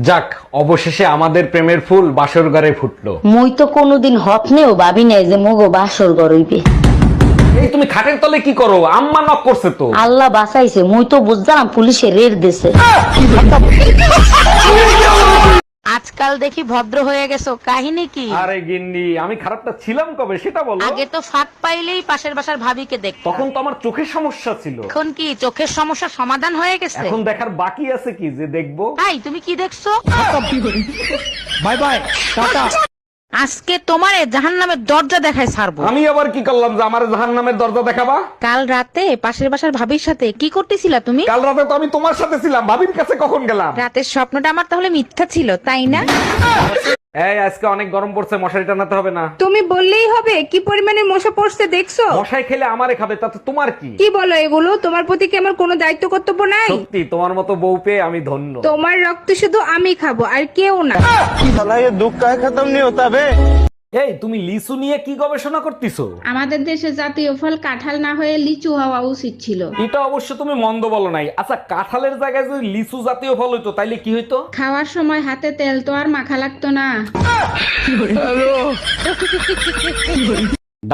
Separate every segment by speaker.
Speaker 1: যাক, অবশেষে আমাদের প্রেমের ফুল বাসর ঘরে ফুটলো।
Speaker 2: মুই তো কোনোদিন হপনেও ভাবি নাই যে মোগো বাসর গড়ইবে।
Speaker 1: এই তুমি খাটের তলে কি করো? আম্মা নক করছে তো।
Speaker 2: আল্লাহ বাঁচাইছে, মুই তো বুঝলাম পুলিশে রেড দিছে। আজকাল দেখি ভদ্র হয়ে গেছো, কাহিনী কি?
Speaker 1: আরে গিন্নি, আমি খারাপটা ছিলাম কবে সেটা বলো।
Speaker 2: আগে তো ফাঁক পাইলেই পাশের বাসার ভাবিকে দেখ,
Speaker 1: তখন তো আমার চোখের সমস্যা ছিল।
Speaker 2: এখন কি চোখের সমস্যা সমাধান হয়ে গেছে?
Speaker 1: এখন দেখার বাকি আছে কি যে দেখবো।
Speaker 2: তাই তুমি কি দেখছো?
Speaker 1: Bye bye, tata.
Speaker 2: আজকে তোমারে জাহান্নামের দরজা দেখায় ছাড়বো।
Speaker 1: আমি আবার কি করলাম যে আমার জাহান্নামের দরজা দেখাবা?
Speaker 2: কাল রাতে পাশের বাসার ভাবির সাথে কি করতেছিলা তুমি?
Speaker 1: কাল রাতে তো আমি তোমার সাথে ছিলাম, ভাবির কাছে কখন গেলাম?
Speaker 2: রাতের স্বপ্নটা আমার তাহলে মিথ্যা ছিল, তাই না?
Speaker 1: এই আজকে অনেক গরম পড়ছে, মশারি টানাতে হবে না?
Speaker 3: তুমি বললেই হবে, কি পরিমাণে মশা পড়ছে দেখছো?
Speaker 1: মশাই খেলে আমারে খাবে, তাতে তোমার কি?
Speaker 3: কি বলো এগুলো? তোমার প্রতি কি আমার কোনো দায়িত্ব কর্তব্য নাই?
Speaker 1: সত্যি তোমার মতো বউ পেয়ে আমি ধন্য।
Speaker 3: তোমার রক্ত শুধু আমি খাবো, আর কেউ না।
Speaker 1: এই তুমি লিচু নিয়ে কি গবেষণা করতেছো?
Speaker 3: আমাদের দেশে জাতীয় ফল কাঁঠাল না হয়ে লিচু হওয়া উচিত ছিল।
Speaker 1: এটা অবশ্য তুমি মন্দ বলো নাই। আচ্ছা, কাঁঠালের জায়গায় যদি লিচু জাতীয় ফল হইতো তাইলে কি হইতো?
Speaker 3: খাওয়ার সময় হাতে তেল তো আর মাখা লাগতো না।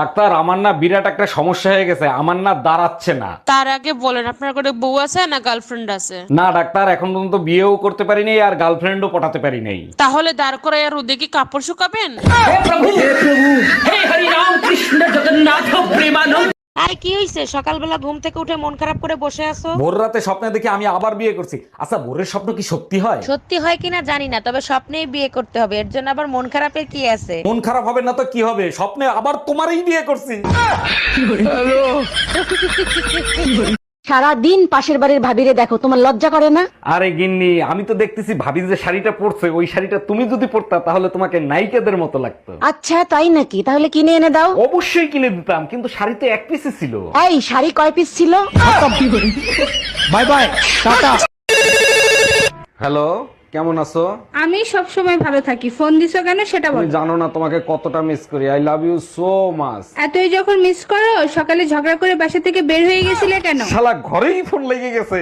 Speaker 1: ডাক্তার, আমার না বিরাট একটা সমস্যা হয়ে গেছে, আমার না দাঁড়াচ্ছে না।
Speaker 4: তার আগে বলেন আপনার কোনো বউ আছে না গার্লফ্রেন্ড আছে?
Speaker 1: না ডাক্তার, এখন পর্যন্ত বিয়েও করতে পারি নাই আর গার্লফ্রেন্ডও পটাতে পারি নাই।
Speaker 4: তাহলে দাঁড় করে আর রোদে কি কাপড় শুকাবেন?
Speaker 2: আর কি হইছে? সকালবেলা ঘুম থেকে উঠে মন খারাপ করে বসে আছো।
Speaker 1: ভোর রাতে স্বপ্নে দেখে আমি আবার বিয়ে করছি। আচ্ছা, ভোরের স্বপ্ন কি সত্যি হয়?
Speaker 2: সত্যি হয় কিনা জানি না, তবে স্বপ্নেই বিয়ে করতে হবে, এর জন্য আবার মন খারাপের কি আছে?
Speaker 1: মন খারাপ হবে না তো কি হবে? স্বপ্নে আবার তোমারই বিয়ে করছি।
Speaker 2: সারা দিন পাশের বাড়ির ভাবিরে দেখো, তোমার লজ্জা করে না?
Speaker 1: আরে গিন্নি, আমি তো দেখতেছি ভাবি যে শাড়িটা পরছে, ওই শাড়িটা তুমি যদি পরতা তাহলে তোমাকে নায়িকাদের মতো লাগতো।
Speaker 2: আচ্ছা তাই নাকি? তাহলে কিনে এনে দাও।
Speaker 1: অবশ্যই কিনে দিতাম, কিন্তু শাড়ি তো এক পিসই ছিল।
Speaker 2: এই শাড়ি কয় পিস ছিল?
Speaker 1: Bye bye, tata. হ্যালো, কেমন আছো?
Speaker 3: আমি সব সময় ভালো থাকি, ফোন দিছো কেন সেটা
Speaker 1: তুমি
Speaker 3: বলো।
Speaker 1: জানো না তোমাকে কতটা মিস করি। I love you so much.
Speaker 3: এতই যখন মিস করো, সকালে ঝগড়া করে বাসা থেকে বের হয়ে গেছিলে কেন?
Speaker 1: শালা ঘরেই ফোন লেগে গেছে।